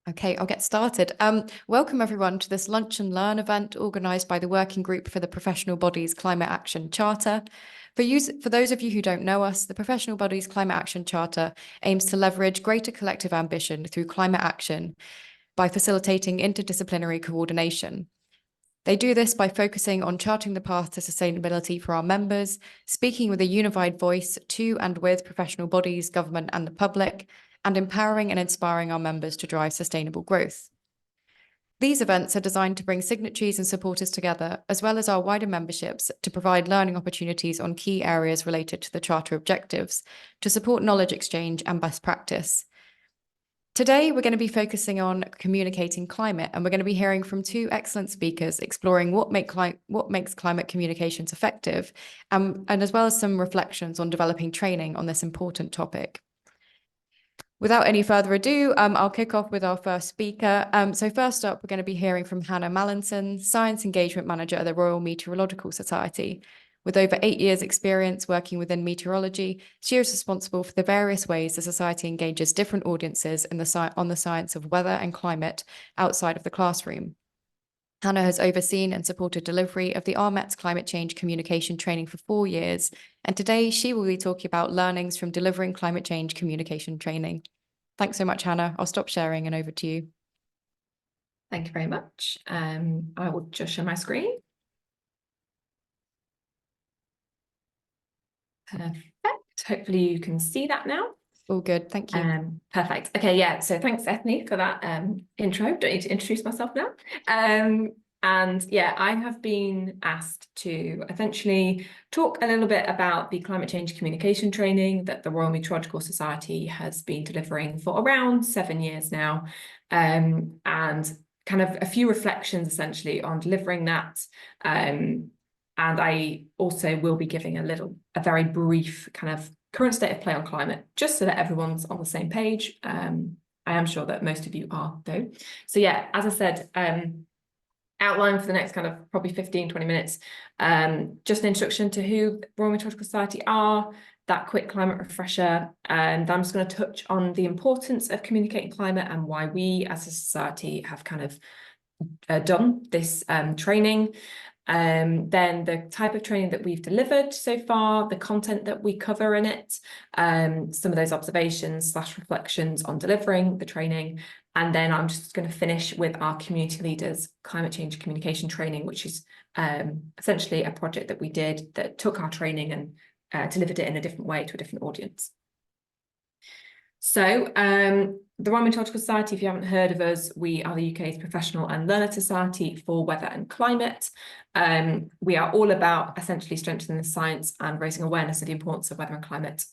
Okay, I'll get started. Welcome everyone to this Lunch and Learn event organised by the Working Group for the Professional Bodies Climate Action Charter. For those of you who don't know us, the Professional Bodies Climate Action Charter aims to leverage greater collective ambition through climate action by facilitating interdisciplinary coordination. They do this by focusing on charting the path to sustainability for our members, speaking with a unified voice to and with professional bodies, government and the public, and empowering and inspiring our members to drive sustainable growth. These events are designed to bring signatories and supporters together, as well as our wider memberships, to provide learning opportunities on key areas related to the Charter objectives, to support knowledge exchange and best practice. Today, we're going to be focusing on communicating climate, and we're going to be hearing from two excellent speakers exploring what makes climate communications effective, and as well as some reflections on developing training on this important topic. Without any further ado, I'll kick off with our first speaker. So first up, we're going to be hearing from Hannah Mallinson, Science Engagement Manager at the Royal Meteorological Society. With over 8 years' experience working within meteorology, she is responsible for the various ways the Society engages different audiences on the science of weather and climate outside of the classroom. Hannah has overseen and supported delivery of the RMET's climate change communication training for 4 years, and today she will be talking about learnings from delivering climate change communication training. Thanks so much, Hannah. I'll stop sharing and over to you. Thank you very much. I will just share my screen. Perfect. Hopefully you can see that now. All good. Thank you. Perfect. Okay, yeah. So thanks, Ethny, for that intro. Don't need to introduce myself now. And yeah, I have been asked to essentially talk a little bit about the climate change communication training that the Royal Meteorological Society has been delivering for around 7 years now, and kind of a few reflections essentially on delivering that. And I also will be giving a very brief kind of current state of play on climate, just so that everyone's on the same page. I am sure that most of you are, though. So yeah, as I said, outline for the next kind of probably 15-20 minutes, just an introduction to who Royal Meteorological Society are, that quick climate refresher, and I'm just going to touch on the importance of communicating climate and why we as a society have kind of done this training. Then the type of training that we've delivered so far, the content that we cover in it, some of those observations / reflections on delivering the training. And then I'm just going to finish with our community leaders climate change communication training, which is essentially a project that we did that took our training and delivered it in a different way to a different audience. So the Royal Meteorological Society, if you haven't heard of us, we are the UK's professional and learner society for weather and climate. We are all about essentially strengthening the science and raising awareness of the importance of weather and climate,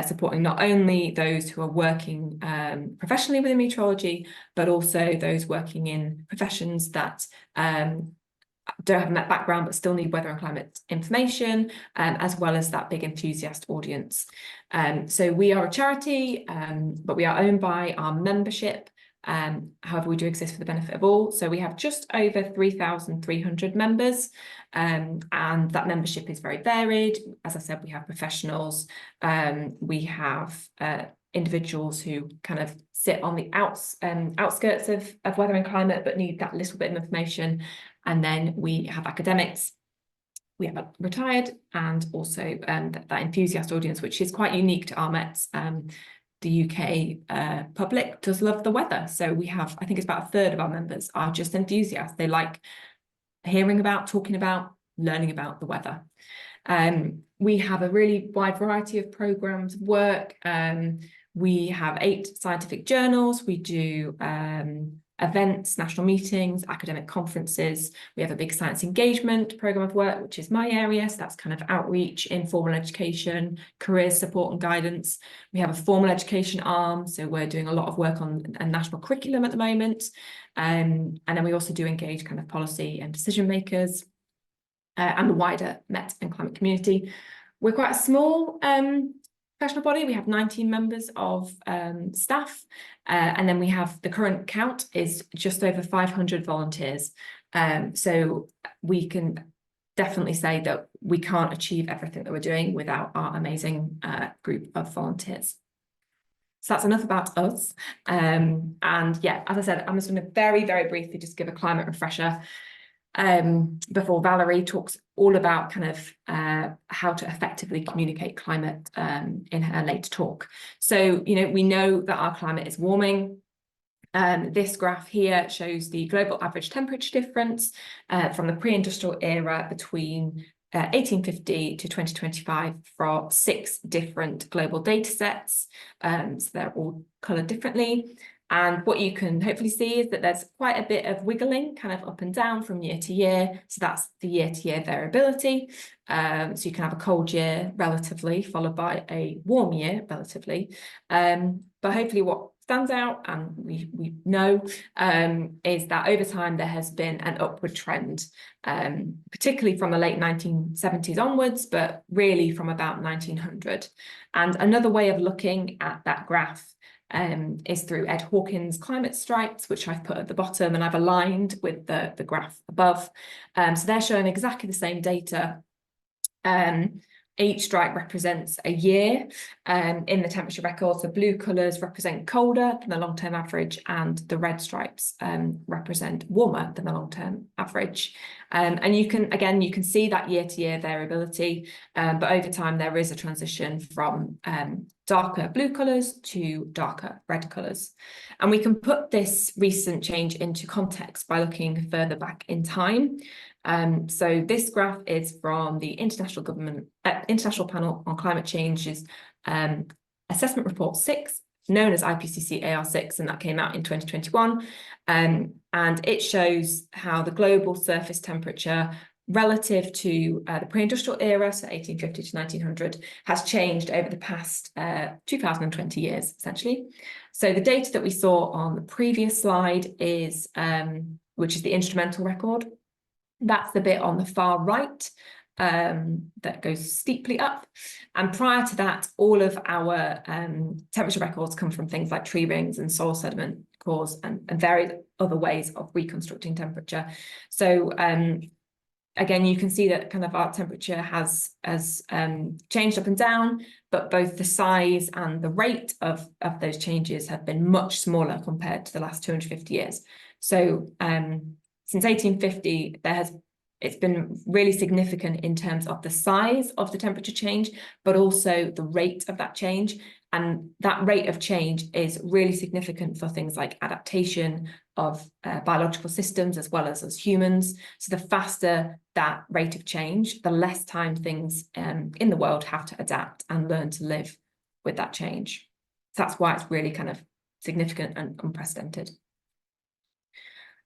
supporting not only those who are working professionally within meteorology, but also those working in professions that don't have that background but still need weather and climate information, as well as that big enthusiast audience. So we are a charity, but we are owned by our membership. However, we do exist for the benefit of all. So we have just over 3,300 members, and that membership is very varied. As I said, we have professionals, we have individuals who kind of sit on the outskirts of weather and climate but need that little bit of information. And then we have academics, we have retired, and also that enthusiast audience, which is quite unique to RMETs. The UK public does love the weather. So we have, I think it's about 1/3 of our members are just enthusiasts. They like hearing about, talking about, learning about the weather. We have a really wide variety of programmes of work. We have 8 scientific journals. We do events, national meetings, academic conferences. We have a big science engagement programme of work, which is my area. So that's kind of outreach, informal education, career support and guidance. We have a formal education arm. So we're doing a lot of work on a national curriculum at the moment. And then we also do engage kind of policy and decision makers and the wider Met and climate community. We're quite a small professional body. We have 19 members of staff, and then we have the current count is just over 500 volunteers. So we can definitely say that we can't achieve everything that we're doing without our amazing group of volunteers. So that's enough about us. And yeah, as I said, I'm just going to very, very briefly just give a climate refresher before Valerie talks all about kind of how to effectively communicate climate in her later talk. So, we know that our climate is warming. This graph here shows the global average temperature difference from the pre-industrial era between 1850 to 2025 for 6 different global data sets. So they're all coloured differently. And what you can hopefully see is that there's quite a bit of wiggling kind of up and down from year to year. So that's the year-to-year variability. So you can have a cold year relatively, followed by a warm year relatively. But hopefully what stands out, and we know, is that over time there has been an upward trend, particularly from the late 1970s onwards, but really from about 1900. And another way of looking at that graph is through Ed Hawkins' climate stripes, which I've put at the bottom and I've aligned with the graph above. So they're showing exactly the same data. Each stripe represents a year in the temperature record. So blue colours represent colder than the long-term average, and the red stripes represent warmer than the long-term average. And you can see that year-to-year variability, but over time there is a transition from darker blue colours to darker red colours. And we can put this recent change into context by looking further back in time. So this graph is from the International Panel on Climate Change's Assessment Report 6, known as IPCC AR6, and that came out in 2021. And it shows how the global surface temperature relative to the pre-industrial era, so 1850 to 1900, has changed over the past 2020 years, essentially. So the data that we saw on the previous slide is, which is the instrumental record. That's the bit on the far right that goes steeply up. And prior to that, all of our temperature records come from things like tree rings and soil sediment cores and various other ways of reconstructing temperature. So again, you can see that kind of our temperature has changed up and down, but both the size and the rate of those changes have been much smaller compared to the last 250 years. So since 1850, it's been really significant in terms of the size of the temperature change, but also the rate of that change. And that rate of change is really significant for things like adaptation of biological systems as well as humans. So the faster that rate of change, the less time things in the world have to adapt and learn to live with that change. So that's why it's really kind of significant and unprecedented.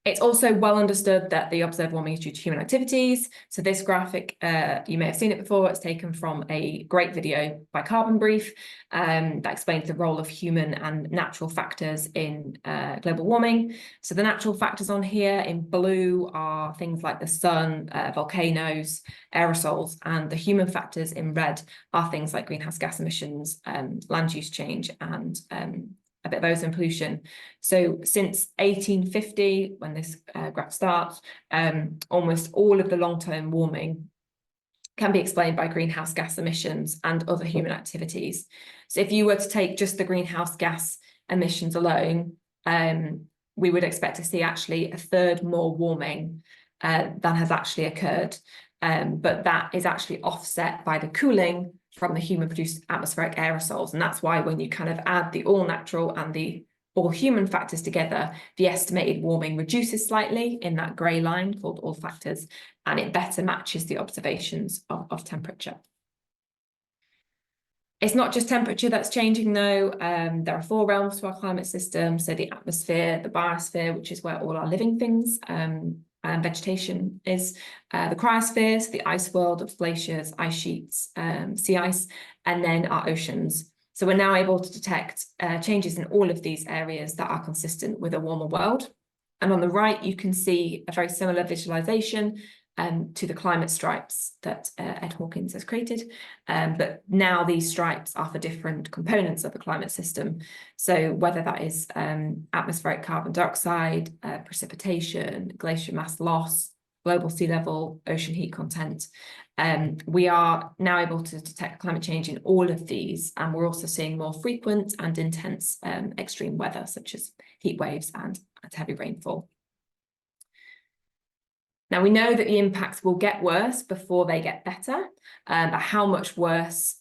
It's also well understood that the observed warming is due to human activities. So this graphic, you may have seen it before, it's taken from a great video by Carbon Brief that explains the role of human and natural factors in global warming. So the natural factors on here in blue are things like the sun, volcanoes, aerosols, and the human factors in red are things like greenhouse gas emissions, land use change, and a bit of ozone pollution. So since 1850, when this graph starts, almost all of the long-term warming can be explained by greenhouse gas emissions and other human activities. So if you were to take just the greenhouse gas emissions alone, we would expect to see actually a third more warming than has actually occurred. But that is actually offset by the cooling from the human-produced atmospheric aerosols. And that's why when you kind of add the all-natural and the all-human factors together, the estimated warming reduces slightly in that grey line called all factors, and it better matches the observations of temperature. It's not just temperature that's changing, though. There are 4 realms to our climate system. So the atmosphere, the biosphere, which is where all our living things and vegetation is, the cryosphere, so the ice world of glaciers, ice sheets, sea ice, and then our oceans. So we're now able to detect changes in all of these areas that are consistent with a warmer world. And on the right, you can see a very similar visualization to the climate stripes that Ed Hawkins has created. But now these stripes are for different components of the climate system. So whether that is atmospheric carbon dioxide, precipitation, glacier mass loss, global sea level, ocean heat content. We are now able to detect climate change in all of these, and we're also seeing more frequent and intense extreme weather, such as heat waves and heavy rainfall. Now, we know that the impacts will get worse before they get better, but how much worse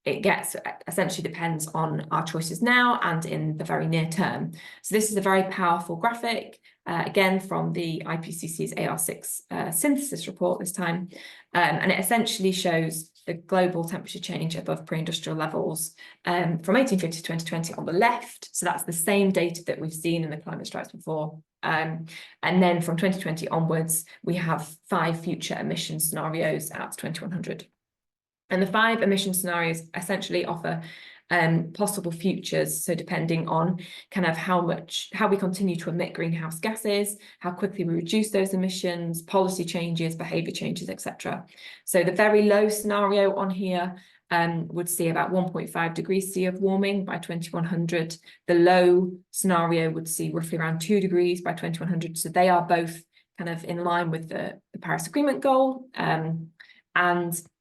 it gets essentially depends on our choices now and in the very near term. So this is a very powerful graphic, again, from the IPCC's AR6 synthesis report this time, and it essentially shows the global temperature change above pre-industrial levels from 1850 to 2020 on the left. So that's the same data that we've seen in the climate strikes before. And then from 2020 onwards, we have 5 future emission scenarios out to 2100. And the 5 emission scenarios essentially offer possible futures. So depending on kind of how we continue to emit greenhouse gases, how quickly we reduce those emissions, policy changes, behavior changes, etc. So the very low scenario on here would see about 1.5 degrees C of warming by 2100. The low scenario would see roughly around 2 degrees by 2100. So they are both kind of in line with the Paris Agreement goal. And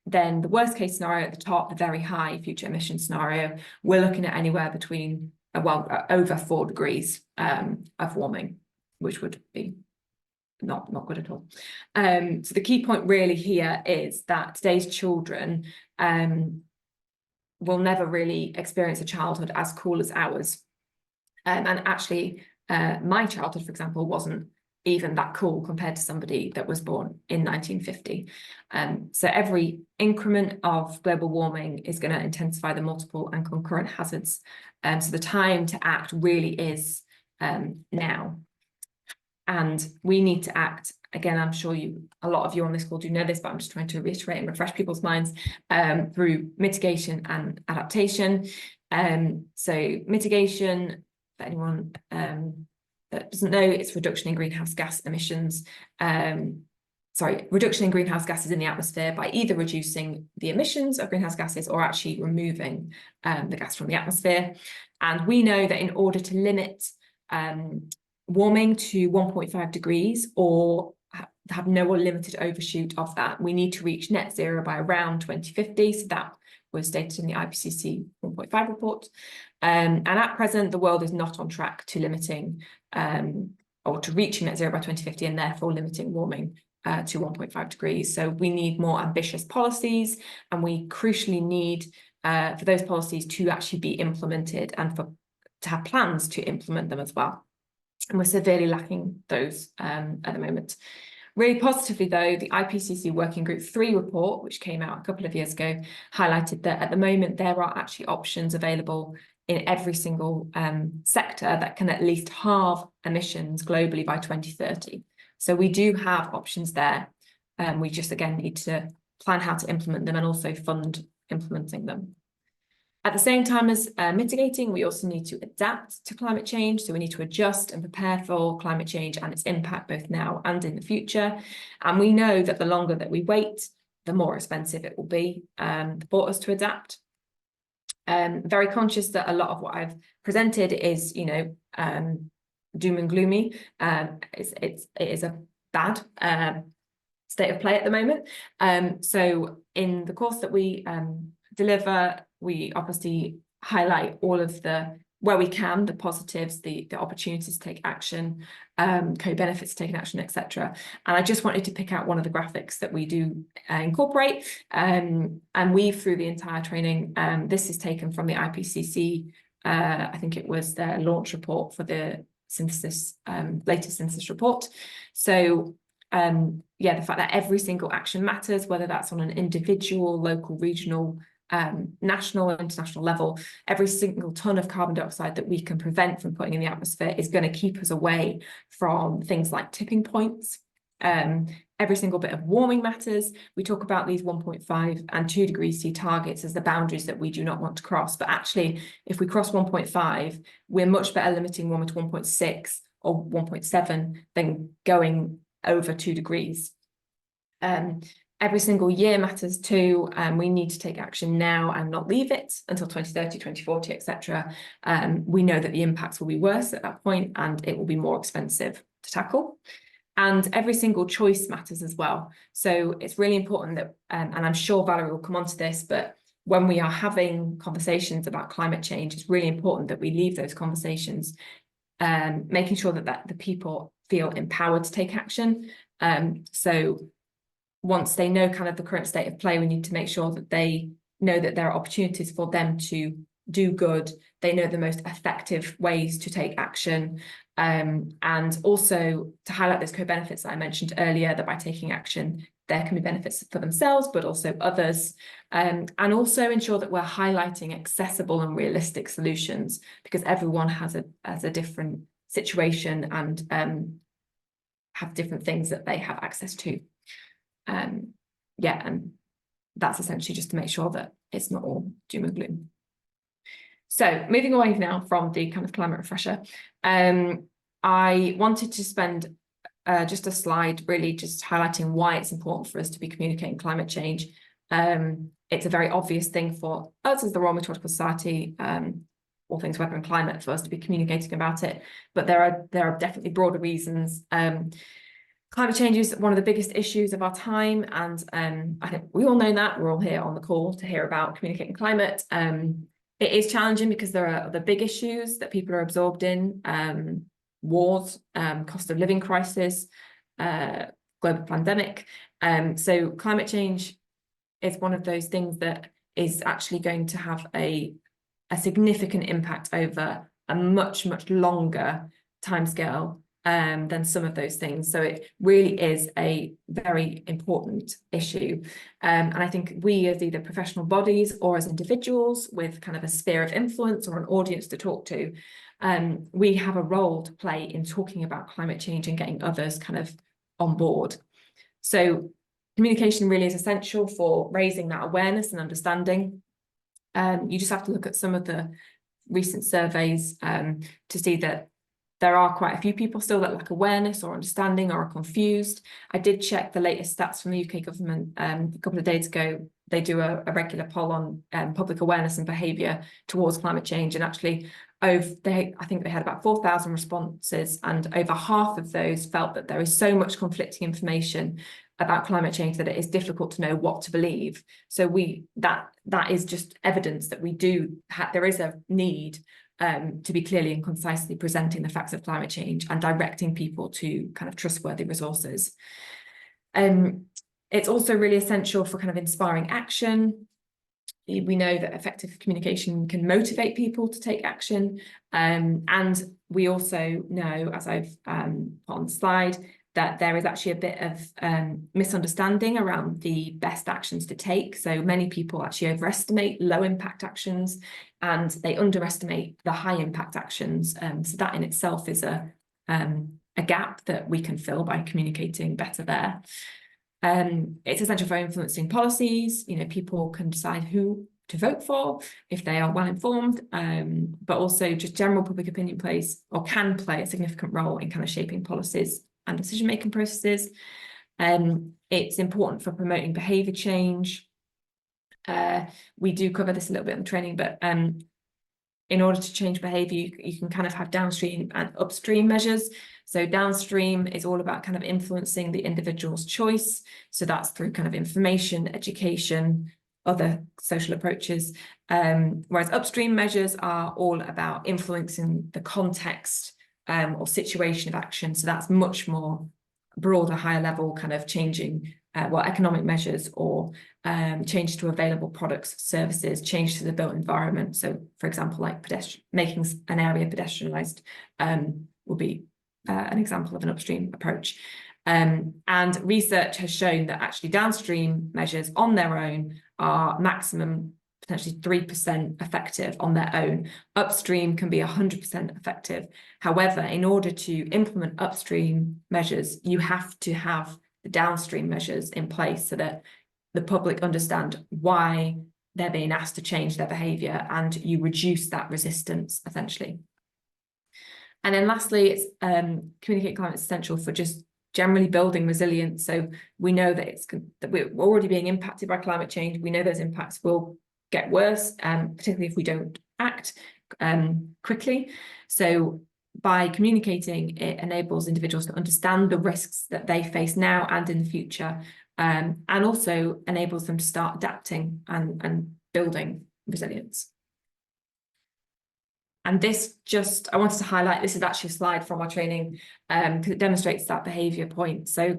then the worst case scenario at the top, the very high future emission scenario, we're looking at anywhere between, over 4 degrees of warming, which would be not good at all. So the key point really here is that today's children will never really experience a childhood as cool as ours. And actually, my childhood, for example, wasn't even that cool compared to somebody that was born in 1950. So every increment of global warming is going to intensify the multiple and concurrent hazards. So the time to act really is now. And we need to act, again, I'm sure a lot of you on this call do know this, but I'm just trying to reiterate and refresh people's minds through mitigation and adaptation. So mitigation, for anyone that doesn't know, it's reduction in greenhouse gas emissions. Reduction in greenhouse gases in the atmosphere by either reducing the emissions of greenhouse gases or actually removing the gas from the atmosphere. And we know that in order to limit warming to 1.5 degrees or have no limited overshoot of that, we need to reach net zero by around 2050. So that was stated in the IPCC 1.5 report. And at present, the world is not on track to limiting or to reaching net zero by 2050 and therefore limiting warming to 1.5 degrees. So we need more ambitious policies, and we crucially need for those policies to actually be implemented and to have plans to implement them as well. And we're severely lacking those at the moment. Really positively, though, the IPCC Working Group 3 report, which came out a couple of years ago, highlighted that at the moment there are actually options available in every single sector that can at least halve emissions globally by 2030. So we do have options there. We just, again, need to plan how to implement them and also fund implementing them. At the same time as mitigating, we also need to adapt to climate change. So we need to adjust and prepare for climate change and its impact both now and in the future. And we know that the longer that we wait, the more expensive it will be for us to adapt. Very conscious that a lot of what I've presented is, doom and gloomy. It is a bad state of play at the moment. So in the course that we deliver, we obviously highlight all of where we can, the positives, the opportunities to take action, co-benefits to taking action, etc. And I just wanted to pick out one of the graphics that we do incorporate and weave through the entire training. This is taken from the IPCC. I think it was their launch report for the synthesis, latest synthesis report. So the fact that every single action matters, whether that's on an individual, local, regional, national and international level, every single ton of carbon dioxide that we can prevent from putting in the atmosphere is going to keep us away from things like tipping points. Every single bit of warming matters. We talk about these 1.5 and 2 degrees C targets as the boundaries that we do not want to cross. But actually, if we cross 1.5, we're much better limiting warming to 1.6 or 1.7 than going over 2 degrees. Every single year matters too, and we need to take action now and not leave it until 2030, 2040, etc. We know that the impacts will be worse at that point and it will be more expensive to tackle. And every single choice matters as well. So it's really important that, and I'm sure Valerie will come on to this, but when we are having conversations about climate change, it's really important that we leave those conversations making sure that the people feel empowered to take action. So once they know kind of the current state of play, we need to make sure that they know that there are opportunities for them to do good. They know the most effective ways to take action. And also to highlight those co-benefits that I mentioned earlier, that by taking action, there can be benefits for themselves, but also others. And also ensure that we're highlighting accessible and realistic solutions, because everyone has a different situation and have different things that they have access to. Yeah, and that's essentially just to make sure that it's not all doom and gloom. So moving away now from the kind of climate refresher, I wanted to spend just a slide really just highlighting why it's important for us to be communicating climate change. It's a very obvious thing for us as the Royal Meteorological Society, all things weather and climate, for us to be communicating about it, but there are definitely broader reasons. Climate change is one of the biggest issues of our time, and I think we all know that. We're all here on the call to hear about communicating climate. It is challenging because there are other big issues that people are absorbed in, wars, cost of living crisis, global pandemic. So climate change is one of those things that is actually going to have a significant impact over a much, much longer timescale than some of those things. So it really is a very important issue. And I think we as either professional bodies or as individuals with kind of a sphere of influence or an audience to talk to, we have a role to play in talking about climate change and getting others kind of on board. So communication really is essential for raising that awareness and understanding. You just have to look at some of the recent surveys to see that there are quite a few people still that lack awareness or understanding or are confused. I did check the latest stats from the UK government a couple of days ago. They do a regular poll on public awareness and behaviour towards climate change, and actually I think they had about 4,000 responses, and over half of those felt that there is so much conflicting information about climate change that it is difficult to know what to believe. So that is just evidence that there is a need to be clearly and concisely presenting the facts of climate change and directing people to kind of trustworthy resources. It's also really essential for kind of inspiring action. We know that effective communication can motivate people to take action. And we also know, as I've put on the slide, that there is actually a bit of misunderstanding around the best actions to take. So many people actually overestimate low impact actions and they underestimate the high impact actions. So that in itself is a gap that we can fill by communicating better there. It's essential for influencing policies. You know, people can decide who to vote for if they are well informed, but also just general public opinion can play a significant role in kind of shaping policies and decision-making processes. It's important for promoting behaviour change. We do cover this a little bit in training, but in order to change behaviour, you can kind of have downstream and upstream measures. So downstream is all about kind of influencing the individual's choice. So that's through kind of information, education, other social approaches. Whereas upstream measures are all about influencing the context or situation of action. So that's much more broader, higher level kind of changing economic measures or change to available products, services, change to the built environment. So for example, like making an area pedestrianised will be an example of an upstream approach. And research has shown that actually downstream measures on their own are maximum potentially 3% effective on their own. Upstream can be 100% effective. However, in order to implement upstream measures, you have to have the downstream measures in place so that the public understand why they're being asked to change their behaviour and you reduce that resistance essentially. And then lastly, it's communicate climate is essential for just generally building resilience. So we know that we're already being impacted by climate change. We know those impacts will get worse, particularly if we don't act quickly. So by communicating, it enables individuals to understand the risks that they face now and in the future, and also enables them to start adapting and building resilience. And this I wanted to highlight, this is actually a slide from our training, because it demonstrates that behaviour point. So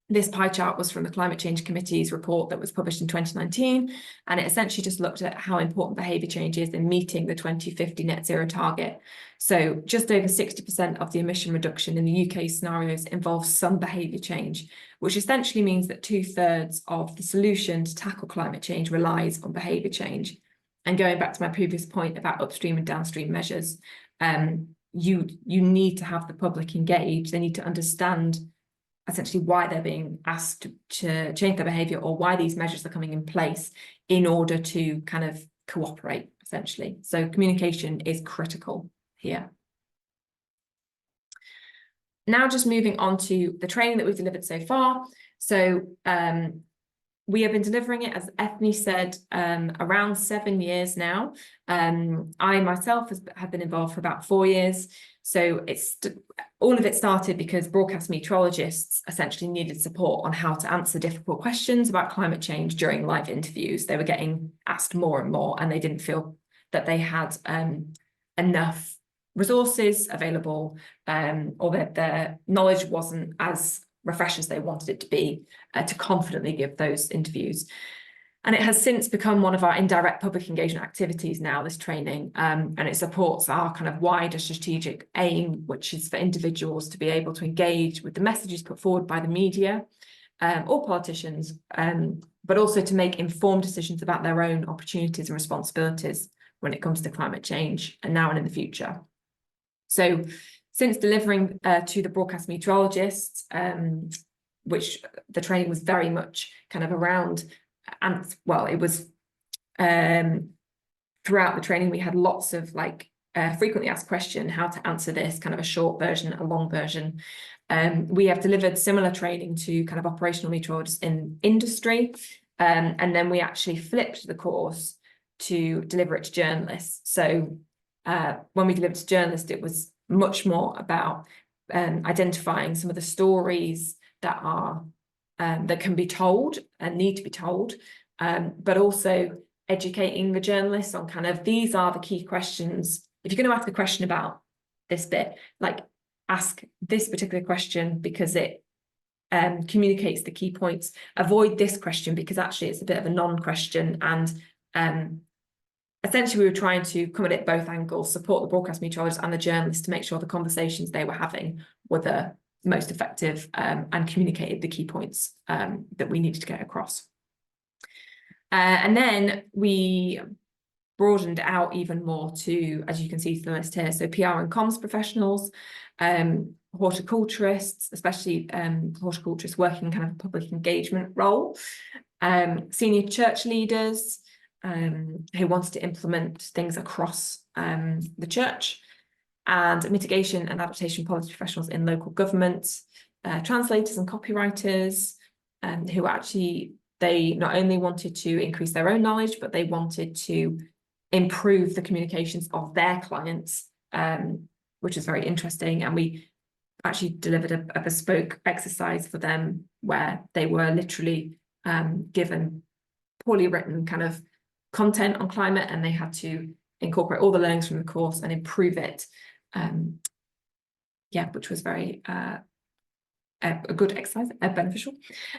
this pie chart was from the Climate Change Committee's report that was published in 2019, and it essentially just looked at how important behaviour change is in meeting the 2050 net zero target. So just over 60% of the emission reduction in the UK scenarios involves some behaviour change, which essentially means that 2/3 of the solution to tackle climate change relies on behaviour change. And going back to my previous point about upstream and downstream measures, you need to have the public engaged. They need to understand essentially why they're being asked to change their behaviour, or why these measures are coming in place in order to kind of cooperate, essentially. So communication is critical here. Now just moving on to the training that we've delivered so far. So we have been delivering it, as Ethny said, around 7 years now. I myself have been involved for about 4 years. So all of it started because broadcast meteorologists essentially needed support on how to answer difficult questions about climate change during live interviews. They were getting asked more and more, and they didn't feel that they had enough resources available, or that their knowledge wasn't as refreshed as they wanted it to be, to confidently give those interviews. And it has since become one of our indirect public engagement activities now, this training, and it supports our kind of wider strategic aim, which is for individuals to be able to engage with the messages put forward by the media or politicians, but also to make informed decisions about their own opportunities and responsibilities when it comes to climate change, and now and in the future. So since delivering to the broadcast meteorologists, which the training was very much kind of around, and well, it was throughout the training, we had lots of like frequently asked question, how to answer this, kind of a short version, a long version. We have delivered similar training to kind of operational meteorologists in industry, and then we actually flipped the course to deliver it to journalists. So when we delivered to journalists, it was much more about identifying some of the stories that are that can be told and need to be told, but also educating the journalists on kind of, these are the key questions. If you're going to ask a question about this bit, like ask this particular question because it communicates the key points. Avoid this question because actually it's a bit of a non-question, and essentially, we were trying to come at it both angles, support the broadcast meteorologists and the journalists to make sure the conversations they were having were the most effective, and communicated the key points that we needed to get across. And then we broadened out even more to, as you can see from the list here, so PR and comms professionals, horticulturists, especially horticulturists working in kind of a public engagement role, senior church leaders, who wanted to implement things across the church, and mitigation and adaptation policy professionals in local governments, translators and copywriters, who actually, they not only wanted to increase their own knowledge, but they wanted to improve the communications of their clients, which is very interesting. And we actually delivered a bespoke exercise for them where they were literally given poorly written kind of content on climate, and they had to incorporate all the learnings from the course and improve it. Yeah, which was very a good exercise, beneficial.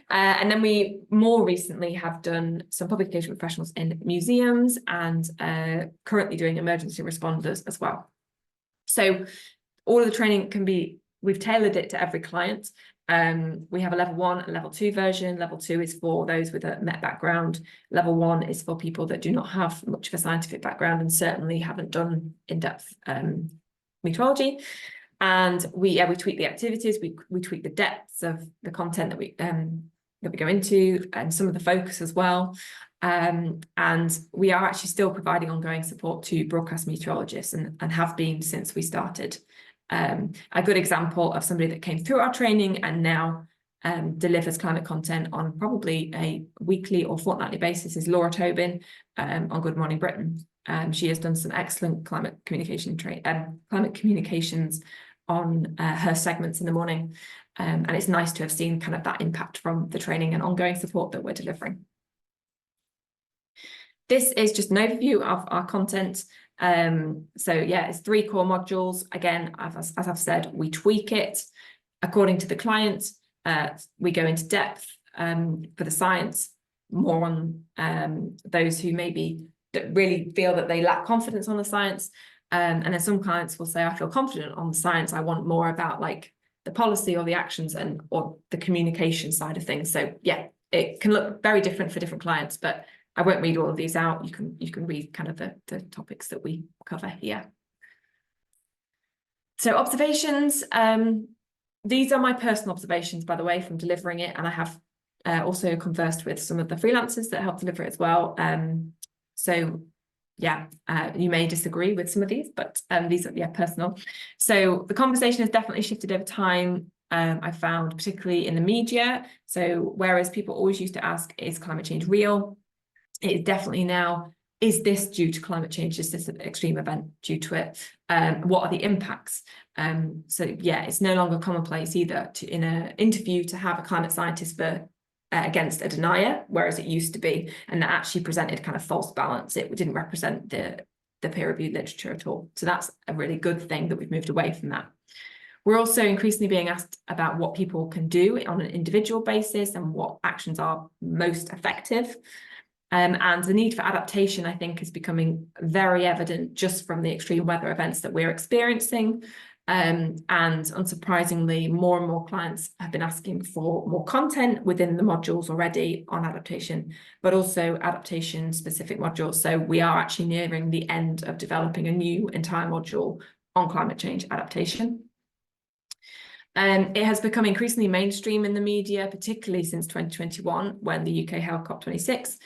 And then we more recently have done some public engagement professionals in museums, and currently doing emergency responders as well. So all of the training can be, we've tailored it to every client. We have a level 1 and level 2 version. Level 2 is for those with a MET background. Level 1 is for people that do not have much of a scientific background and certainly haven't done in-depth meteorology. And we tweak the activities, we tweak the depths of the content that we go into, and some of the focus as well. And we are actually still providing ongoing support to broadcast meteorologists, and have been since we started. A good example of somebody that came through our training and now delivers climate content on probably a weekly or fortnightly basis is Laura Tobin on Good Morning Britain. She has done some excellent climate communications on her segments in the morning. And it's nice to have seen kind of that impact from the training and ongoing support that we're delivering. This is just an overview of our content. So yeah, it's 3 core modules. Again, as I've said, we tweak it according to the client. We go into depth for the science, more on those who maybe really feel that they lack confidence on the science. And then some clients will say, I feel confident on the science. I want more about like the policy or the actions or the communication side of things. So yeah, it can look very different for different clients, but I won't read all of these out. You can read kind of the topics that we cover here. So observations, these are my personal observations, by the way, from delivering it. And I have also conversed with some of the freelancers that help deliver it as well. So yeah, you may disagree with some of these, but these are personal. So the conversation has definitely shifted over time. I found particularly in the media. So whereas people always used to ask, is climate change real? It is definitely now, is this due to climate change? Is this an extreme event due to it? What are the impacts? So yeah, it's no longer commonplace either in an interview to have a climate scientist against a denier, whereas it used to be, and that actually presented kind of false balance. It didn't represent the peer-reviewed literature at all. So that's a really good thing that we've moved away from that. We're also increasingly being asked about what people can do on an individual basis and what actions are most effective. And the need for adaptation, I think, is becoming very evident just from the extreme weather events that we're experiencing. And unsurprisingly, more and more clients have been asking for more content within the modules already on adaptation, but also adaptation-specific modules. So we are actually nearing the end of developing a new entire module on climate change adaptation. It has become increasingly mainstream in the media, particularly since 2021, when the UK held COP26.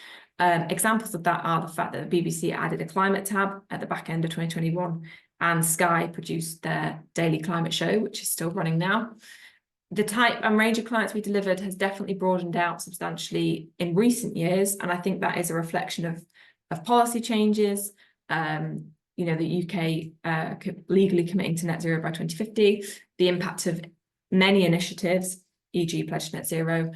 Examples of that are the fact that the BBC added a climate tab at the back end of 2021, and Sky produced their daily climate show, which is still running now. The type and range of clients we delivered has definitely broadened out substantially in recent years, and I think that is a reflection of policy changes. You know, the UK legally committing to net zero by 2050, the impact of many initiatives, e.g. Pledge Net Zero,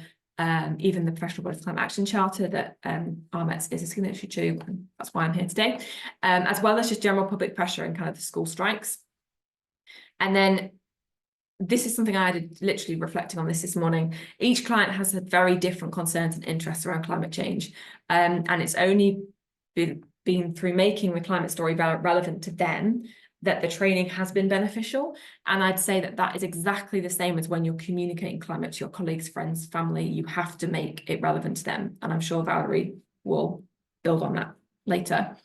even the Professional Bodies Climate Action Charter that RMETS is a signatory to, and that's why I'm here today, as well as just general public pressure and kind of the school strikes. And then this is something I had literally reflecting on this morning. Each client has had very different concerns and interests around climate change, and it's only been through making the climate story relevant to them that the training has been beneficial. And I'd say that that is exactly the same as when you're communicating climate to your colleagues, friends, family. You have to make it relevant to them. And I'm sure Valerie will build on that later.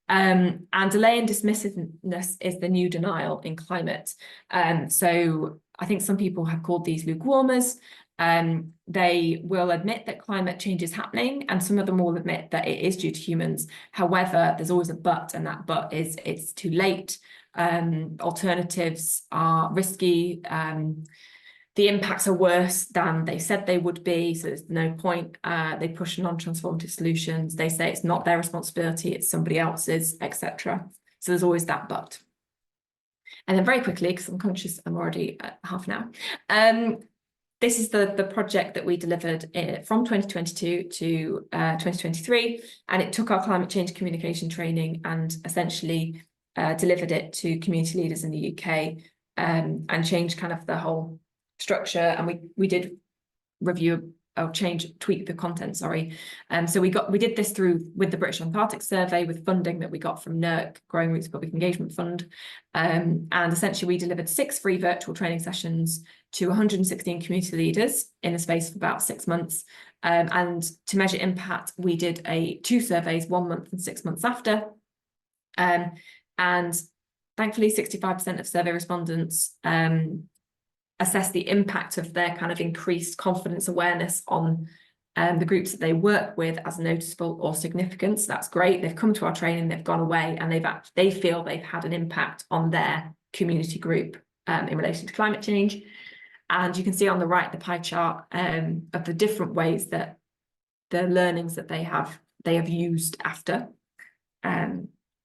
And delay and dismissiveness is the new denial in climate. So I think some people have called these lukewarmers. They will admit that climate change is happening, and some of them will admit that it is due to humans. However, there's always a but, and that but is it's too late. Alternatives are risky. The impacts are worse than they said they would be, so there's no point. They push non-transformative solutions. They say it's not their responsibility, it's somebody else's, etc. So there's always that but. And then very quickly, because I'm conscious I'm already at half an hour, this is the project that we delivered from 2022 to 2023, and it took our climate change communication training and essentially delivered it to community leaders in the UK, and changed kind of the whole structure. And we did review or tweak the content, sorry. So we did this with the British Antarctic Survey, with funding that we got from NERC, Growing Roots Public Engagement Fund. And essentially we delivered 6 free virtual training sessions to 116 community leaders in the space of about 6 months. And to measure impact, we did 2 surveys, 1 month and 6 months after. And thankfully 65% of survey respondents assess the impact of their kind of increased confidence awareness on the groups that they work with as noticeable or significant. So that's great. They've come to our training, they've gone away, and they feel they've had an impact on their community group in relation to climate change. And you can see on the right the pie chart of the different ways that the learnings that they have used after.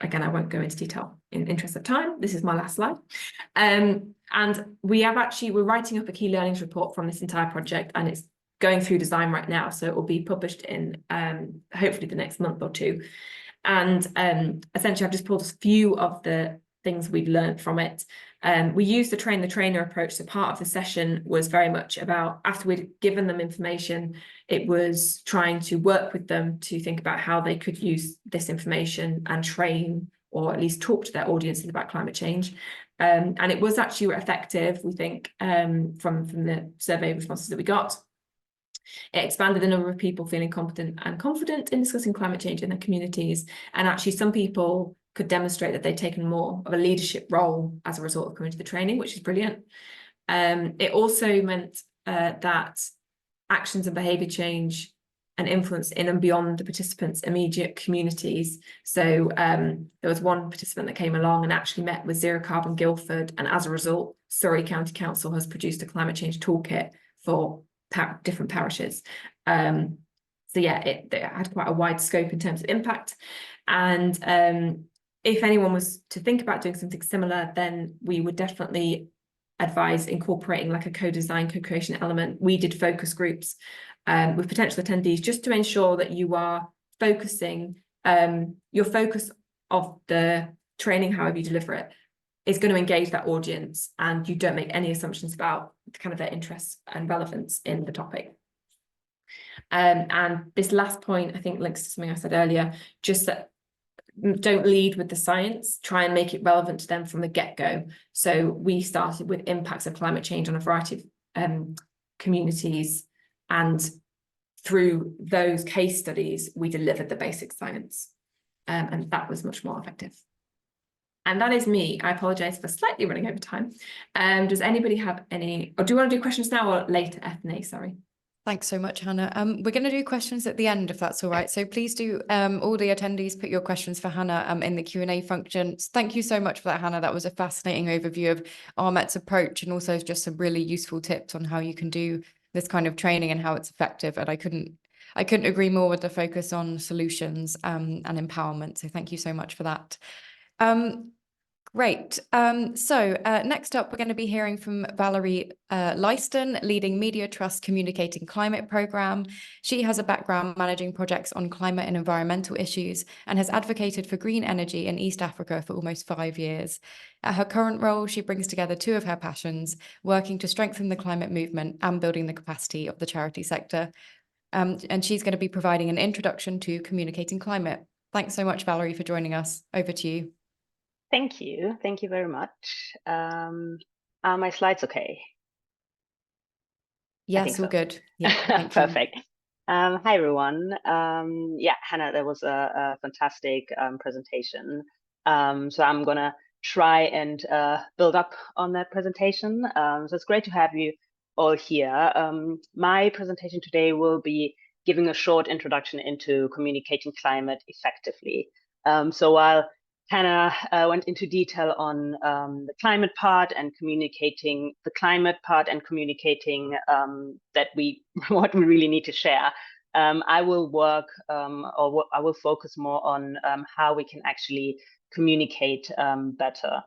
again, I won't go into detail in interest of time. This is my last slide. And we're writing up a key learnings report from this entire project, and it's going through design right now. So it will be published in hopefully the next month or two. And essentially, I've just pulled a few of the things we've learned from it. We used the train the trainer approach. So part of the session was very much about, after we'd given them information, it was trying to work with them to think about how they could use this information and train, or at least talk to their audiences about climate change. And it was actually effective, we think, from the survey responses that we got. It expanded the number of people feeling competent and confident in discussing climate change in their communities. And actually, some people could demonstrate that they'd taken more of a leadership role as a result of coming to the training, which is brilliant. It also meant that actions and behaviour change and influence in and beyond the participants' immediate communities. So there was one participant that came along and actually met with Zero Carbon Guildford, and as a result, Surrey County Council has produced a climate change toolkit for different parishes. So yeah, it had quite a wide scope in terms of impact. And if anyone was to think about doing something similar, then we would definitely advise incorporating like a co-design, co-creation element. We did focus groups with potential attendees just to ensure that you are focusing, your focus of the training, however you deliver it, is going to engage that audience, and you don't make any assumptions about kind of their interests and relevance in the topic. And this last point, I think, links to something I said earlier, just that don't lead with the science, try and make it relevant to them from the get-go. So we started with impacts of climate change on a variety of communities, and through those case studies, we delivered the basic science, and that was much more effective. And that is me. I apologise for slightly running over time. Does anybody have any, or do you want to do questions now or later, Ethny? Sorry. Thanks so much, Hannah. We're going to do questions at the end, if that's all right. So please do, all the attendees, put your questions for Hannah in the Q&A function. Thank you so much for that, Hannah. That was a fascinating overview of RMET's approach, and also just some really useful tips on how you can do this kind of training and how it's effective. And I couldn't agree more with the focus on solutions and empowerment. So thank you so much for that. Great. So next up, we're going to be hearing from Valerie Leiston, leading Media Trust Communicating Climate Programme. She has a background managing projects on climate and environmental issues and has advocated for green energy in East Africa for almost 5 years. At her current role, she brings together two of her passions, working to strengthen the climate movement and building the capacity of the charity sector. And she's going to be providing an introduction to communicating climate. Thanks so much, Valerie, for joining us. Over to you. Thank you. Thank you very much. Are my slides okay? Yes, all good. Yeah, perfect. Hi, everyone. Yeah, Hannah, that was a fantastic presentation. So I'm going to try and build up on that presentation. So it's great to have you all here. My presentation today will be giving a short introduction into communicating climate effectively. So while Hannah went into detail on the climate part and communicating the climate part and communicating that what we really need to share. I will work or I will focus more on how we can actually communicate better.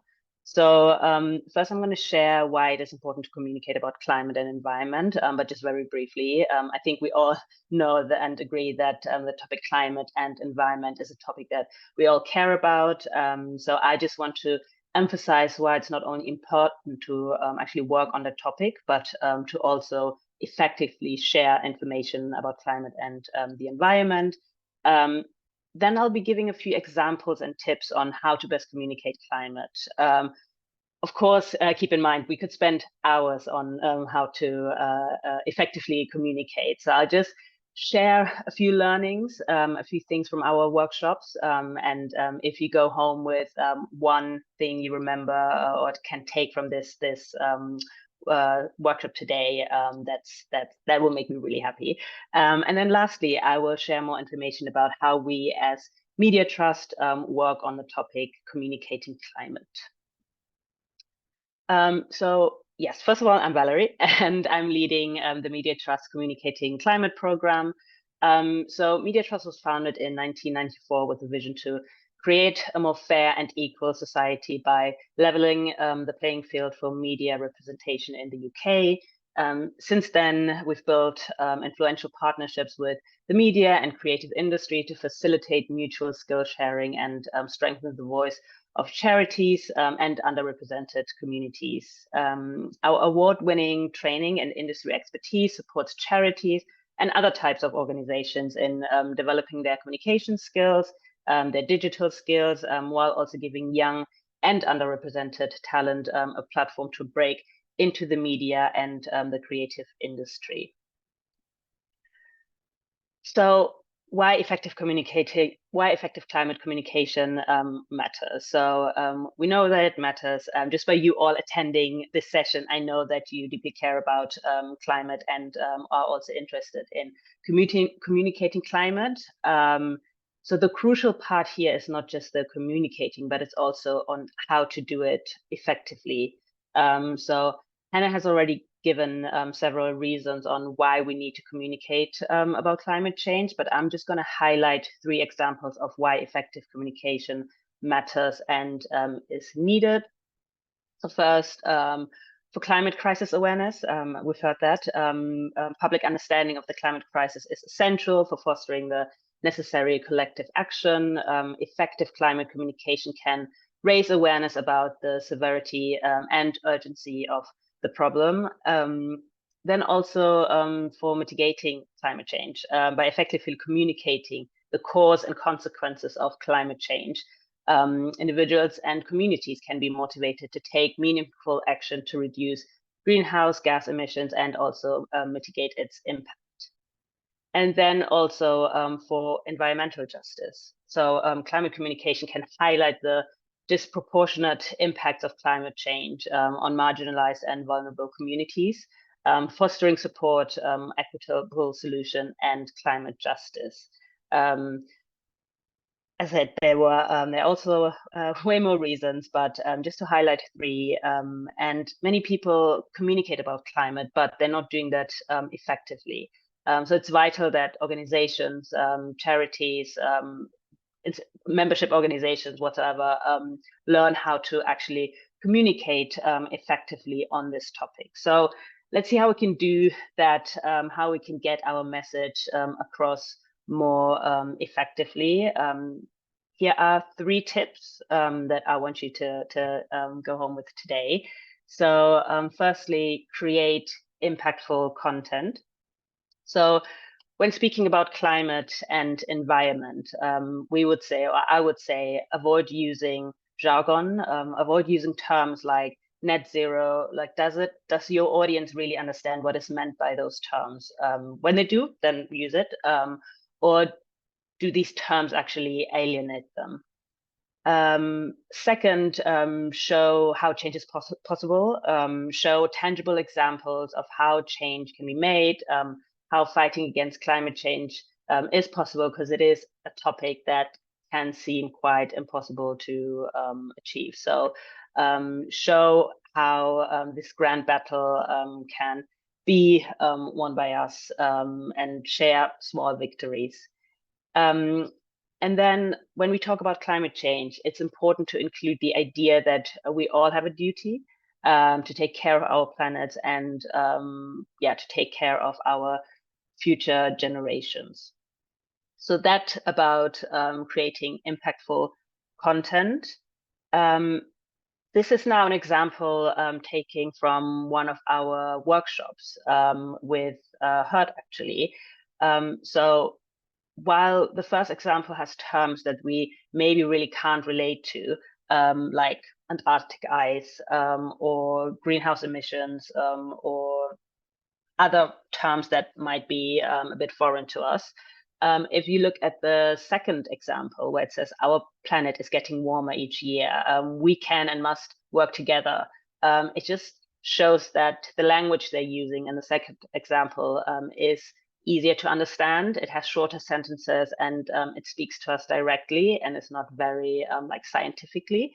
So first, I'm going to share why it is important to communicate about climate and environment, but just very briefly. I think we all know and agree that the topic climate and environment is a topic that we all care about. So I just want to emphasize why it's not only important to actually work on the topic, but to also effectively share information about climate and the environment. Then I'll be giving a few examples and tips on how to best communicate climate. Of course, keep in mind, we could spend hours on how to effectively communicate. So I'll just share a few learnings, a few things from our workshops. And if you go home with one thing you remember or can take from this workshop today, that will make me really happy. And then lastly, I will share more information about how we as Media Trust work on the topic communicating climate. So yes, first of all, I'm Valerie, and I'm leading the Media Trust Communicating Climate program. So Media Trust was founded in 1994 with a vision to create a more fair and equal society by leveling the playing field for media representation in the UK. Since then, we've built influential partnerships with the media and creative industry to facilitate mutual skill sharing and strengthen the voice of charities and underrepresented communities. Our award-winning training and industry expertise supports charities and other types of organizations in developing their communication skills, their digital skills, while also giving young and underrepresented talent a platform to break into the media and the creative industry. So why effective climate communication matters? So we know that it matters. Just by you all attending this session, I know that you deeply care about climate and are also interested in communicating climate. So the crucial part here is not just the communicating, but it's also on how to do it effectively. So Hannah has already given several reasons on why we need to communicate about climate change, but I'm just going to highlight 3 examples of why effective communication matters and is needed. So first, for climate crisis awareness, we've heard that public understanding of the climate crisis is essential for fostering the necessary collective action. Effective climate communication can raise awareness about the severity and urgency of the problem. Then also for mitigating climate change by effectively communicating the cause and consequences of climate change. Individuals and communities can be motivated to take meaningful action to reduce greenhouse gas emissions and also mitigate its impact. And then also for environmental justice. So climate communication can highlight the disproportionate impacts of climate change on marginalized and vulnerable communities, fostering support, equitable solution, and climate justice. As I said, there are also way more reasons, but just to highlight 3, and many people communicate about climate, but they're not doing that effectively. So it's vital that organizations, charities, membership organizations, whatever, learn how to actually communicate effectively on this topic. So let's see how we can do that, how we can get our message across more effectively. Here are 3 tips that I want you to go home with today. So firstly, create impactful content. So when speaking about climate and environment, we would say, or I would say, avoid using jargon, avoid using terms like net zero. Like, does your audience really understand what is meant by those terms? When they do, then use it. Or do these terms actually alienate them? Second, show how change is possible. Show tangible examples of how change can be made, how fighting against climate change is possible, because it is a topic that can seem quite impossible to achieve. So show how this grand battle can be won by us, and share small victories. And then when we talk about climate change, it's important to include the idea that we all have a duty to take care of our planet and to take care of our future generations. So that about creating impactful content. This is now an example taking from one of our workshops with Hurt, actually. So while the first example has terms that we maybe really can't relate to, like Antarctic ice or greenhouse emissions or other terms that might be a bit foreign to us. If you look at the second example where it says our planet is getting warmer each year, we can and must work together. It just shows that the language they're using in the second example is easier to understand. It has shorter sentences and it speaks to us directly and it's not very like scientifically.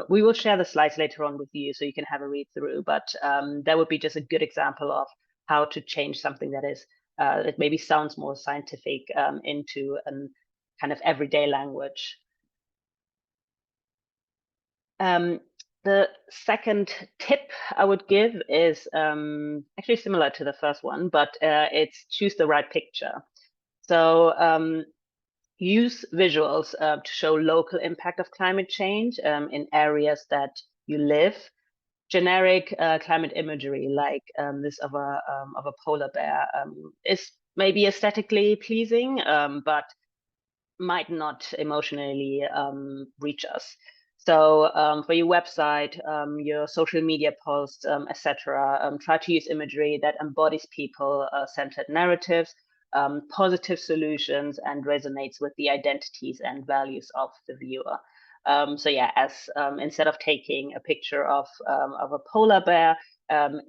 We will share the slides later on with you so you can have a read through, but that would be just a good example of how to change something that is that maybe sounds more scientific into a kind of everyday language. The second tip I would give is actually similar to the first one, but it's choose the right picture. So use visuals to show local impact of climate change in areas that you live. Generic climate imagery, like this of a polar bear, is maybe aesthetically pleasing, but might not emotionally reach us. So for your website, your social media posts, etc., try to use imagery that embodies people-centered narratives, positive solutions, and resonates with the identities and values of the viewer. So yeah, as instead of taking a picture of a polar bear,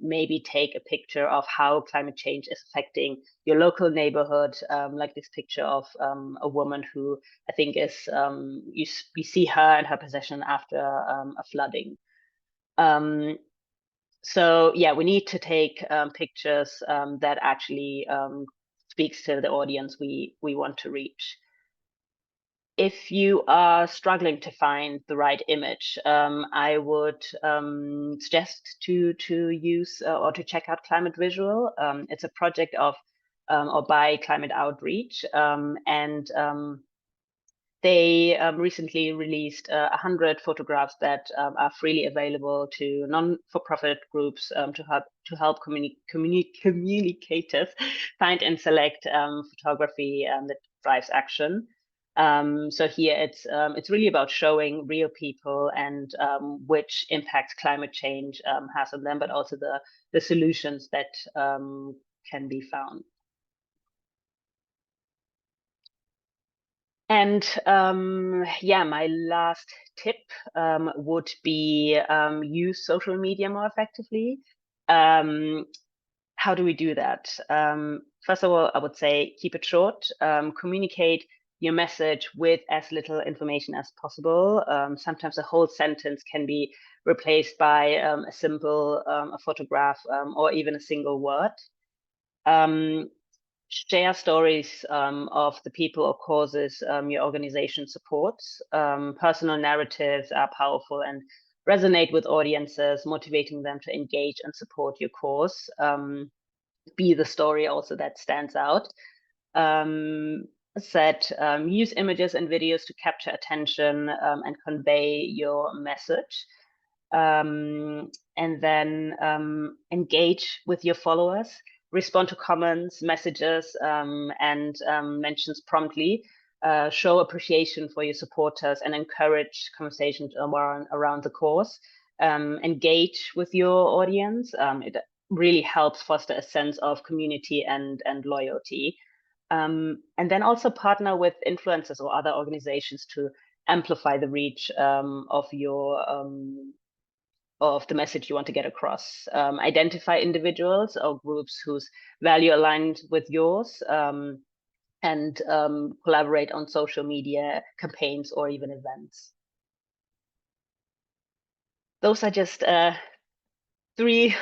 maybe take a picture of how climate change is affecting your local neighborhood, like this picture of a woman who I think is, you see her and her possession after a flooding. So yeah, we need to take pictures that actually speaks to the audience we want to reach. If you are struggling to find the right image, I would suggest to use or to check out Climate Visual. It's a project of or by Climate Outreach, and they recently released 100 photographs that are freely available to non-for-profit groups to help communicators find and select photography that drives action. So here it's really about showing real people and which impact climate change has on them, but also the solutions that can be found. And yeah, my last tip would be use social media more effectively. How do we do that? First of all, I would say keep it short. Communicate your message with as little information as possible. Sometimes a whole sentence can be replaced by a simple a photograph or even a single word. Share stories of the people or causes your organization supports. Personal narratives are powerful and resonate with audiences, motivating them to engage and support your cause. Be the story also that stands out. Use images and videos to capture attention and convey your message. And then engage with your followers, respond to comments, messages, and mentions promptly. Show appreciation for your supporters and encourage conversations around the cause. Engage with your audience. It really helps foster a sense of community and loyalty. And then also partner with influencers or other organizations to amplify the reach of your of the message you want to get across. Identify individuals or groups whose value aligned with yours, and collaborate on social media campaigns or even events. Those are just 3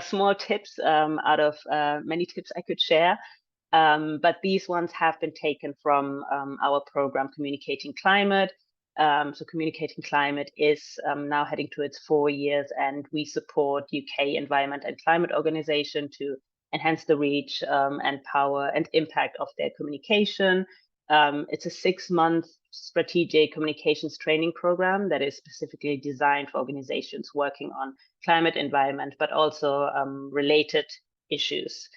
small tips out of many tips I could share. But these ones have been taken from our program, Communicating Climate. So Communicating Climate is now heading to its 4 years, and we support UK Environment and Climate Organization to enhance the reach and power and impact of their communication. It's a 6-month strategic communications training program that is specifically designed for organizations working on climate, environment, but also related issues.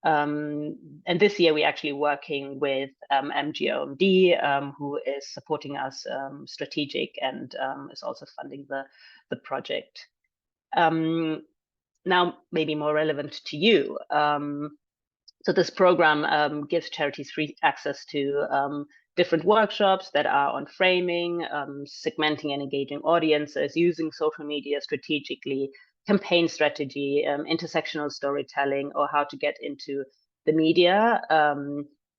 And this year we're actually working with MGOMD, who is supporting us strategic and is also funding the project. Now, maybe more relevant to you. So this program gives charities free access to different workshops that are on framing, segmenting and engaging audiences, using social media strategically, campaign strategy, intersectional storytelling, or how to get into the media.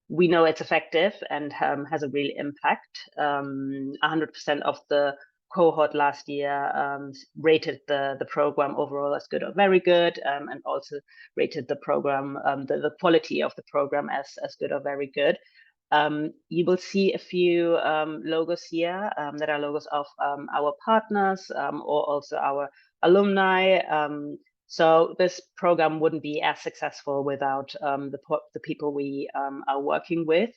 We know it's effective and has a real impact. 100% of the cohort last year rated the program overall as good or very good, and also rated the program, the quality of the program as good or very good. You will see a few logos here that are logos of our partners or also our alumni. So this program wouldn't be as successful without the people we are working with.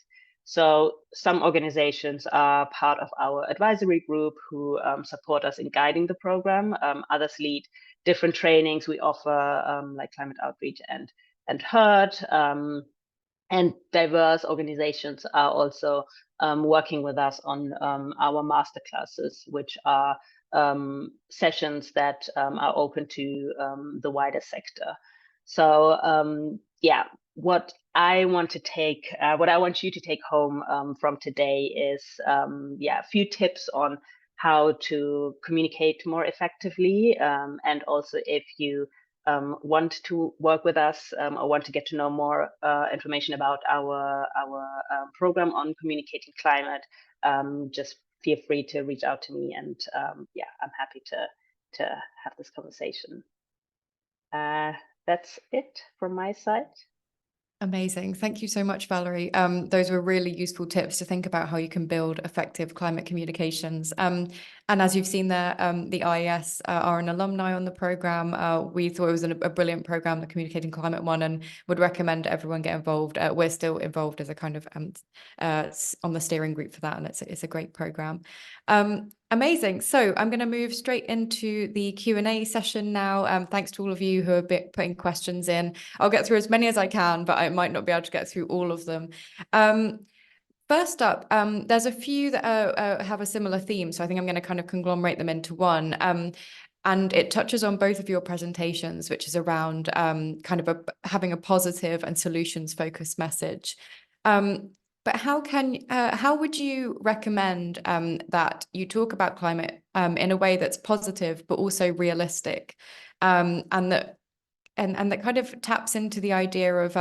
So some organizations are part of our advisory group who support us in guiding the program. Others lead different trainings we offer, like climate outreach and HEARD. And diverse organizations are also working with us on our masterclasses, which are sessions that are open to the wider sector. So yeah, what I want you to take home from today is yeah, a few tips on how to communicate more effectively, and also if you want to work with us or want to get to know more information about our program on communicating climate, just feel free to reach out to me, and yeah, I'm happy to have this conversation. That's it from my side. Amazing. Thank you so much, Valerie. Those were really useful tips to think about how you can build effective climate communications. And as you've seen there, the IES are an alumni on the program. We thought it was a brilliant program, the Communicating Climate one, and would recommend everyone get involved. We're still involved as a kind of on the steering group for that, and it's a great program. Amazing. So I'm going to move straight into the Q&A session now. Thanks to all of you who are putting questions in. I'll get through as many as I can, but I might not be able to get through all of them. First up, there's a few that have a similar theme, so I think I'm going to kind of conglomerate them into one. And it touches on both of your presentations, which is around kind of having a positive and solutions-focused message. But how would you recommend that you talk about climate in a way that's positive but also realistic, and that kind of taps into the idea of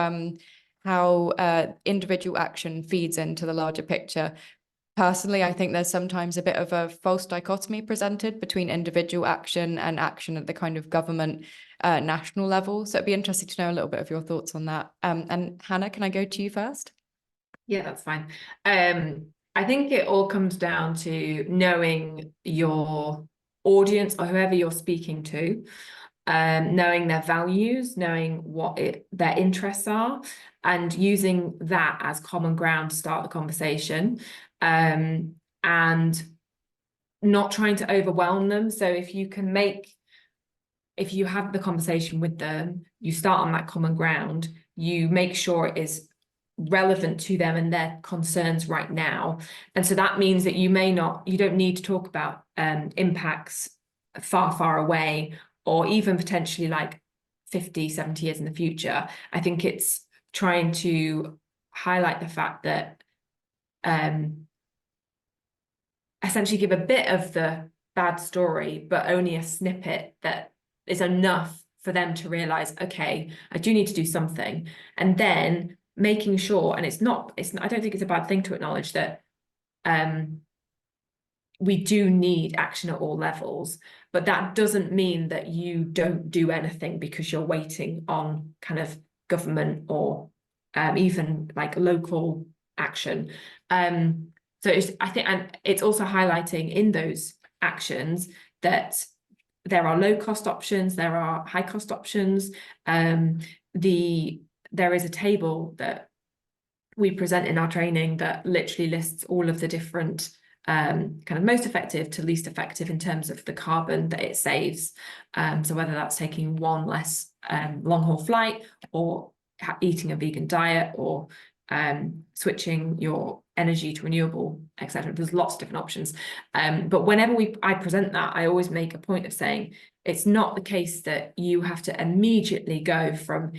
how individual action feeds into the larger picture? Personally, I think there's sometimes a bit of a false dichotomy presented between individual action and action at the kind of government national level. So it'd be interesting to know a little bit of your thoughts on that. And Hannah, can I go to you first? Yeah, that's fine. I think it all comes down to knowing your audience or whoever you're speaking to, knowing their values, knowing what their interests are, and using that as common ground to start the conversation, and not trying to overwhelm them. So if you have the conversation with them, you start on that common ground, you make sure it is relevant to them and their concerns right now. And so that means that you don't need to talk about impacts far away, or even potentially like 50, 70 years in the future. I think it's trying to highlight the fact that essentially give a bit of the bad story, but only a snippet that is enough for them to realize, okay, I do need to do something. And then making sure, and I don't think it's a bad thing to acknowledge that we do need action at all levels, but that doesn't mean that you don't do anything because you're waiting on kind of government or even like local action. So I think, and it's also highlighting in those actions that there are low-cost options, there are high-cost options. There is a table that we present in our training that literally lists all of the different kind of most effective to least effective in terms of the carbon that it saves. So whether that's taking one less long-haul flight, or eating a vegan diet, or switching your energy to renewable, etc. There's lots of different options. But whenever I present that, I always make a point of saying it's not the case that you have to immediately go from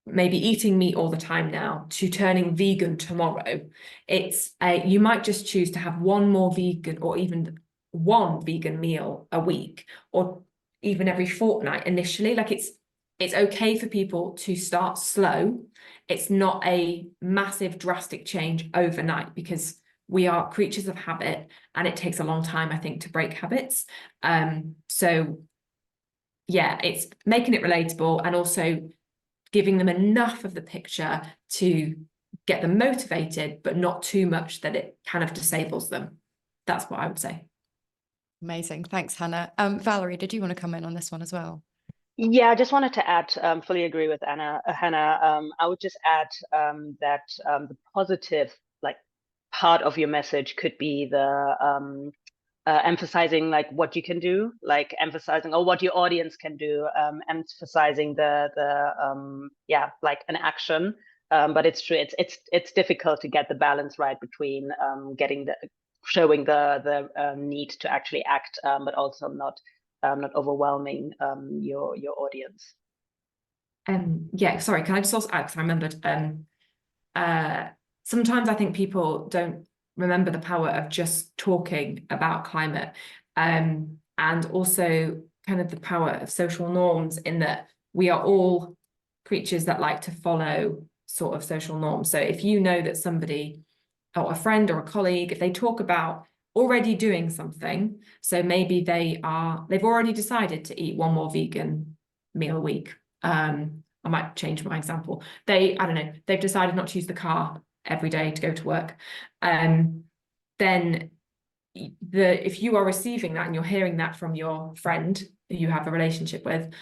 maybe eating meat all the time now to turning vegan tomorrow. You might just choose to have one more vegan, or even one vegan meal a week, or even every fortnight initially. Like it's okay for people to start slow. It's not a massive drastic change overnight, because we are creatures of habit and it takes a long time, I think, to break habits. So yeah, it's making it relatable and also giving them enough of the picture to get them motivated, but not too much that it kind of disables them. That's what I would say. Amazing. Thanks, Hannah. Valerie, did you want to come in on this one as well? Yeah, I just wanted to add, fully agree with Hannah. I would just add that the positive part of your message could be the emphasizing like what you can do, like emphasizing or what your audience can do, emphasizing the like an action. But it's true, it's difficult to get the balance right between showing the need to actually act, but also not overwhelming your audience. Yeah, sorry, can I just also add, because I remembered, sometimes I think people don't remember the power of just talking about climate, and also kind of the power of social norms, in that we are all creatures that like to follow sort of social norms. So if you know that somebody, or a friend or a colleague, if they talk about already doing something, so maybe they've already decided to eat one more vegan meal a week. I might change my example. I don't know, they've decided not to use the car every day to go to work. Then if you are receiving that and you're hearing that from your friend who you have a relationship with,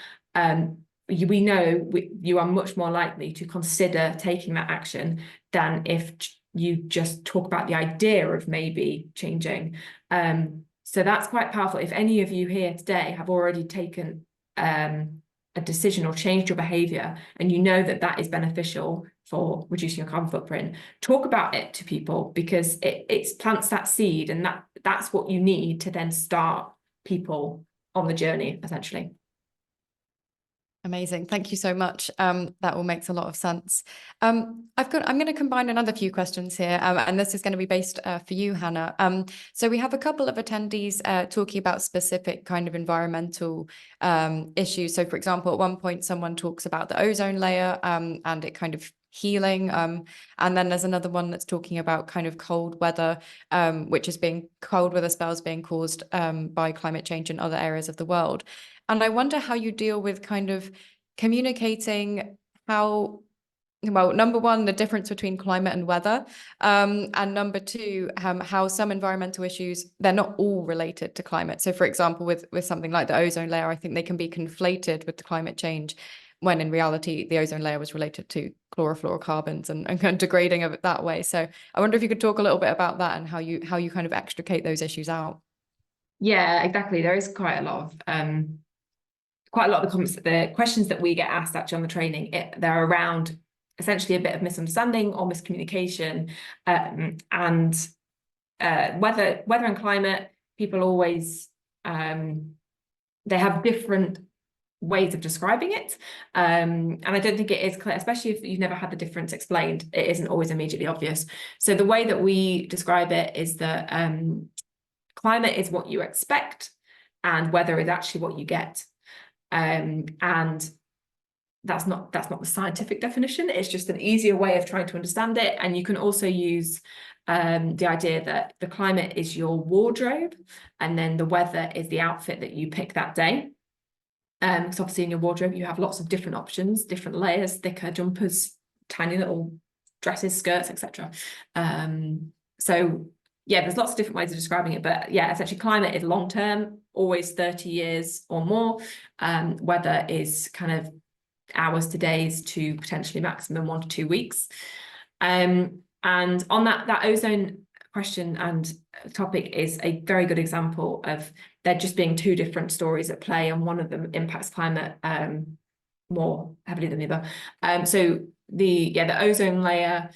we know you are much more likely to consider taking that action than if you just talk about the idea of maybe changing. So that's quite powerful. If any of you here today have already taken a decision or changed your behavior, and you know that that is beneficial for reducing your carbon footprint, talk about it to people, because it plants that seed, and that's what you need to then start people on the journey, essentially. Amazing. Thank you so much. That all makes a lot of sense. I'm going to combine another few questions here, and this is going to be based for you, Hannah. So we have a couple of attendees talking about specific kind of environmental issues. So, for example, at one point, someone talks about the ozone layer and it kind of healing. And then there's another one that's talking about kind of cold weather, cold weather spells being caused by climate change in other areas of the world. And I wonder how you deal with kind of communicating how, well, number one, the difference between climate and weather, and number two, how some environmental issues, they're not all related to climate. So, for example, with something like the ozone layer, I think they can be conflated with the climate change, when in reality, the ozone layer was related to chlorofluorocarbons and kind of degrading of it that way. So I wonder if you could talk a little bit about that and how you kind of extricate those issues out. Yeah, exactly. There is quite a lot of the questions that we get asked actually on the training, they're around essentially a bit of misunderstanding or miscommunication, and weather and climate. People always they have different ways of describing it, and I don't think it is clear, especially if you've never had the difference explained. It isn't always immediately obvious. So the way that we describe it is that climate is what you expect, and weather is actually what you get. And that's not the scientific definition. It's just an easier way of trying to understand it. And you can also use the idea that the climate is your wardrobe, and then the weather is the outfit that you pick that day. Because obviously in your wardrobe you have lots of different options, different layers, thicker jumpers, tiny little dresses, skirts, etc. So yeah, there's lots of different ways of describing it, but yeah, essentially climate is long term, always 30 years or more. Weather is kind of hours to days to potentially maximum 1 to 2 weeks. And on that ozone question and topic is a very good example of there just being two different stories at play, and one of them impacts climate more heavily than the other. So the ozone layer,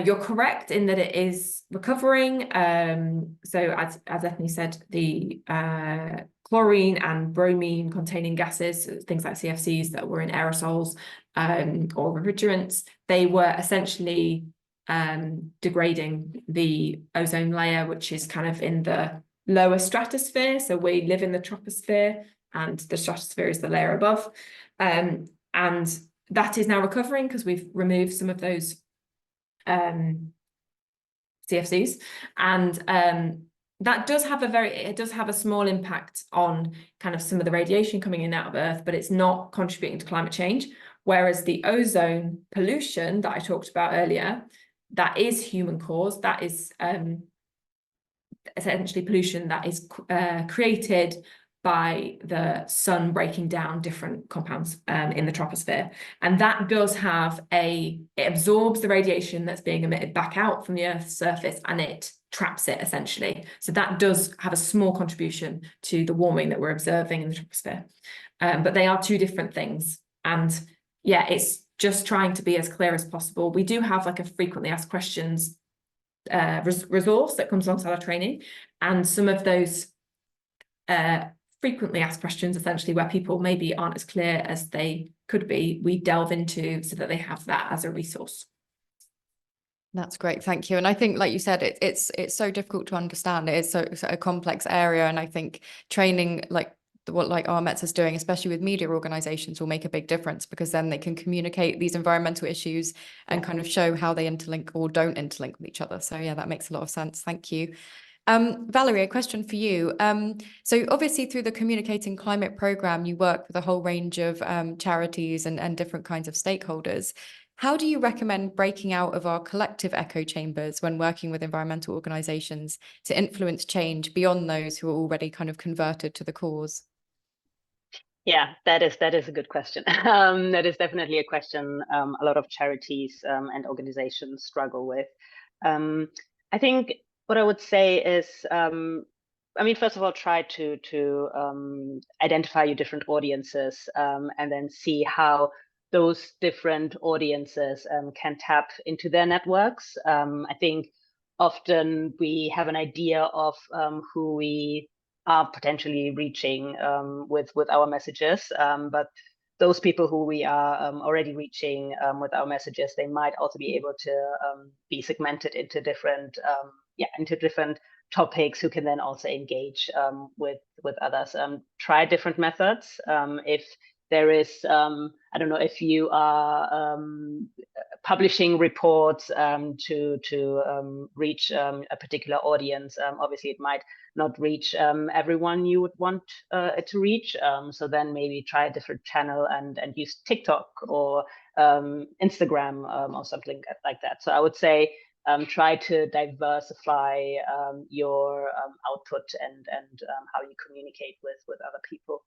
you're correct in that it is recovering. So as Ethny said, the chlorine and bromine containing gases, things like CFCs that were in aerosols or refrigerants, they were essentially degrading the ozone layer, which is kind of in the lower stratosphere. So we live in the troposphere, and the stratosphere is the layer above. And that is now recovering because we've removed some of those CFCs, and that does have it does have a small impact on kind of some of the radiation coming in and out of Earth, but it's not contributing to climate change. Whereas the ozone pollution that I talked about earlier, that is human caused, that is essentially pollution that is created by the sun breaking down different compounds in the troposphere. And that does have it absorbs the radiation that's being emitted back out from the Earth's surface, and it traps it essentially. So that does have a small contribution to the warming that we're observing in the troposphere. But they are two different things. And yeah, it's just trying to be as clear as possible. We do have like a frequently asked questions resource that comes alongside our training, and some of those frequently asked questions, essentially where people maybe aren't as clear as they could be, we delve into so that they have that as a resource. That's great, thank you. And I think, like you said, it's so difficult to understand. It is so a complex area, and I think training like what RMETS is doing, especially with media organizations, will make a big difference, because then they can communicate these environmental issues and kind of show how they interlink or don't interlink with each other. So yeah, that makes a lot of sense. Thank you. Valerie, a question for you. So obviously through the Communicating Climate program, you work with a whole range of charities and different kinds of stakeholders. How do you recommend breaking out of our collective echo chambers when working with environmental organizations to influence change beyond those who are already kind of converted to the cause? Yeah, that is a good question. That is definitely a question a lot of charities and organizations struggle with. I think what I would say is, I mean, first of all, try to identify your different audiences and then see how those different audiences can tap into their networks. I think often we have an idea of who we are potentially reaching with our messages, but those people who we are already reaching with our messages, they might also be able to be segmented into different topics, who can then also engage with others. Try different methods. If there is, I don't know, if you are publishing reports to reach a particular audience, obviously it might not reach everyone you would want it to reach. So then maybe try a different channel and use TikTok or Instagram or something like that. So I would say try to diversify your output and how you communicate with other people.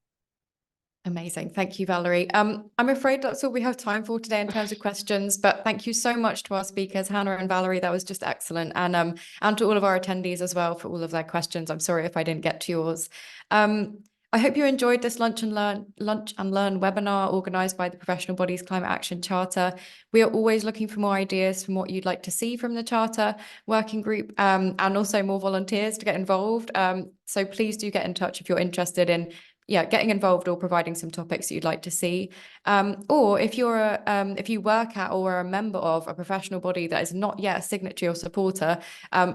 Amazing. Thank you, Valerie. I'm afraid that's all we have time for today in terms of questions, but thank you so much to our speakers, Hannah and Valerie. That was just excellent. And to all of our attendees as well for all of their questions. I'm sorry if I didn't get to yours. I hope you enjoyed this Lunch and Learn webinar organised by the Professional Bodies Climate Action Charter. We are always looking for more ideas from what you'd like to see from the Charter working group, and also more volunteers to get involved. So please do get in touch if you're interested in getting involved or providing some topics that you'd like to see. Or if you're if you work at or are a member of a professional body that is not yet a signatory or supporter,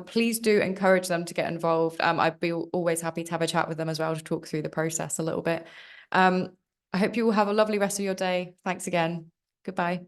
please do encourage them to get involved. I'd be always happy to have a chat with them as well to talk through the process a little bit. I hope you will have a lovely rest of your day. Thanks again. Goodbye.